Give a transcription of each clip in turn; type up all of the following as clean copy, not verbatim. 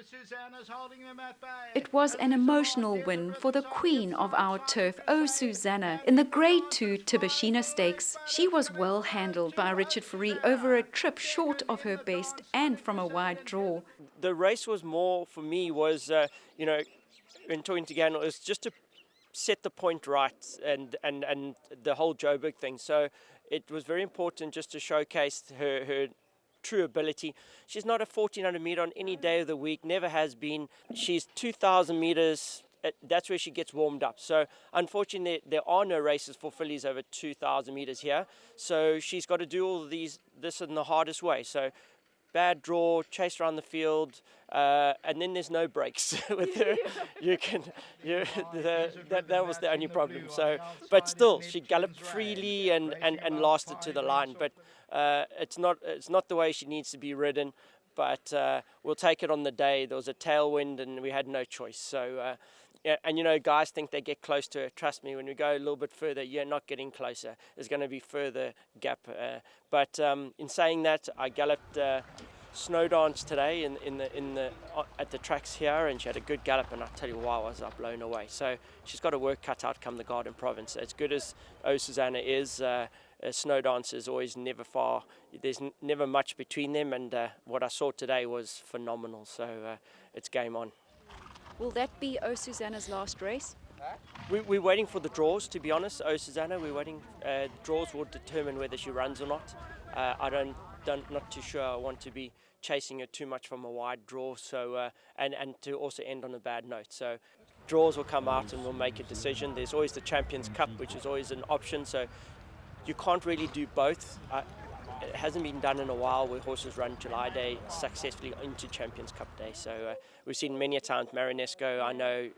Susanna's holding them at bay. It was an emotional win for the queen of our turf, Oh Susanna, in the Grade 2 Tibashina Stakes. She was well handled by Richard Fourie over a trip short of her best and from a wide draw. The race was more, for me, was, in talking to Gannon, it was just to set the point right and the whole Joburg thing. So it was very important just to showcase her true ability. She's not a 1400 meter on any day of the week, never has been. She's 2000 meters. That's where she gets warmed up. So unfortunately, there are no races for fillies over 2,000 meters here. So she's got to do all of this in the hardest way. So bad draw, chase around the field, and then there's no breaks with her. That was the only problem. So, but still, she galloped freely and lasted to the line. But it's not the way she needs to be ridden. But we'll take it on the day. There was a tailwind, and we had no choice. So. Guys think they get close to it. Trust me, when we go a little bit further, you're not getting closer. There's going to be further gap. But in saying that, I galloped snow dance today at the tracks here, and she had a good gallop. And I tell you, wow, I was blown away. So she's got a work cut out come the Garden Province. As good as Oh Susanna is, a snow dance is always never far. There's never much between them. And what I saw today was phenomenal. So it's game on. Will that be Oh Susanna's last race? We're waiting for the draws, to be honest. Oh Susanna, we're waiting. Draws will determine whether she runs or not. Not too sure. I want to be chasing her too much from a wide draw, so and to also end on a bad note. So draws will come out and we'll make a decision. There's always the Champions Cup, which is always an option. So you can't really do both. It hasn't been done in a while where horses run July Day successfully into Champions Cup Day. So we've seen many a times Marinesco. I know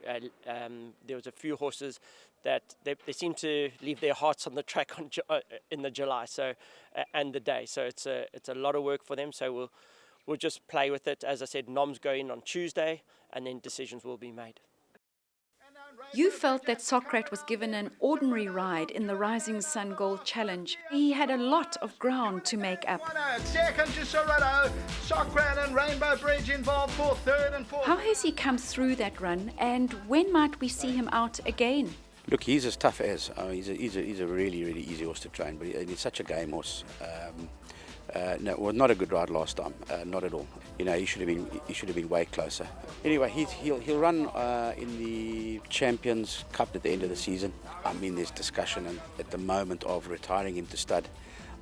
there was a few horses that they seem to leave their hearts on the track in the July and the day. So it's a lot of work for them. So we'll just play with it. As I said, noms go in on Tuesday and then decisions will be made. You felt that Socrates was given an ordinary ride in the Rising Sun Gold Challenge. He had a lot of ground to make up. Second to Sorrento, Socrates and Rainbow Bridge involved for third and fourth. How has he come through that run, and when might we see him out again? Look, he's as tough as. He's a really, really easy horse to train, but he's such a game horse. No, was not a good ride last time, not at all. He should have been way closer. Anyway, he'll run in the Champions Cup at the end of the season. I mean, there's discussion at the moment of retiring him to stud.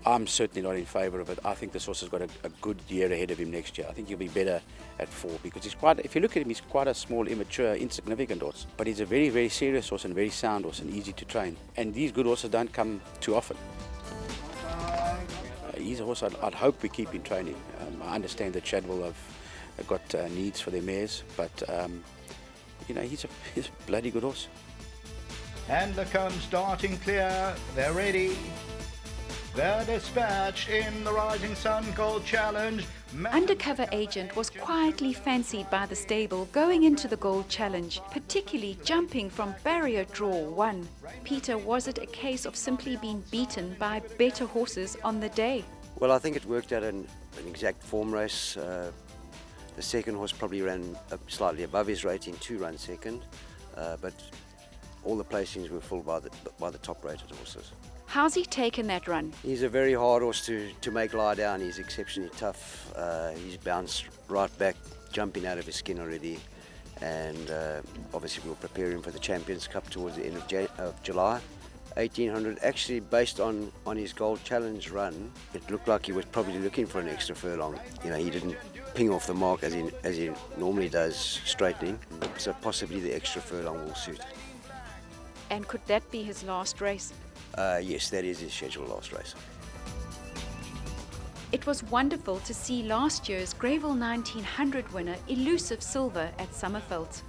I'm certainly not in favour of it. I think this horse has got a good year ahead of him next year. I think he'll be better at 4 because if you look at him, he's quite a small, immature, insignificant horse. But he's a very, very serious horse and very sound horse and easy to train. And these good horses don't come too often. He's a horse I'd hope we keep in training. I understand that Chadwell have got needs for their mares, but he's a bloody good horse. And the cones starting clear, they're ready. They're dispatched in the Rising Sun Gold Challenge. Undercover Agent was quietly fancied by the stable going into the Gold Challenge, particularly jumping from barrier draw 1. Peter, was it a case of simply being beaten by better horses on the day? Well, I think it worked out an exact form race. The second horse probably ran slightly above his rating to run second, but all the placings were full by the top-rated horses. How's he taken that run? He's a very hard horse to make lie down. He's exceptionally tough. He's bounced right back, jumping out of his skin already. And obviously we'll prepare him for the Champions Cup towards the end of July. 1800, actually based on his Gold Challenge run, it looked like he was probably looking for an extra furlong. He didn't ping off the mark as he normally does straightening. So possibly the extra furlong will suit. And could that be his last race? Yes, that is his scheduled last race. It was wonderful to see last year's Greyville 1900 winner Elusive Silver at Summerveld.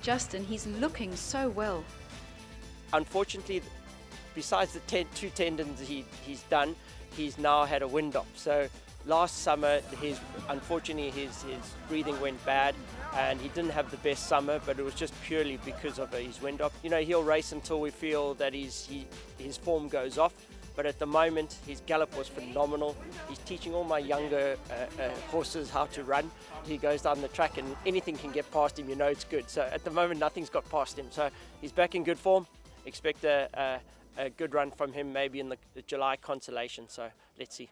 Justin, he's looking so well. Unfortunately, besides the 2 tendons he's done, he's now had a wind up. So last summer, unfortunately his breathing went bad and he didn't have the best summer, but it was just purely because of his wind up. He'll race until we feel that his form goes off. But at the moment, his gallop was phenomenal. He's teaching all my younger horses how to run. He goes down the track and anything can get past him, you know it's good. So at the moment, nothing's got past him. So he's back in good form. Expect a good run from him maybe in the July consolation. So let's see.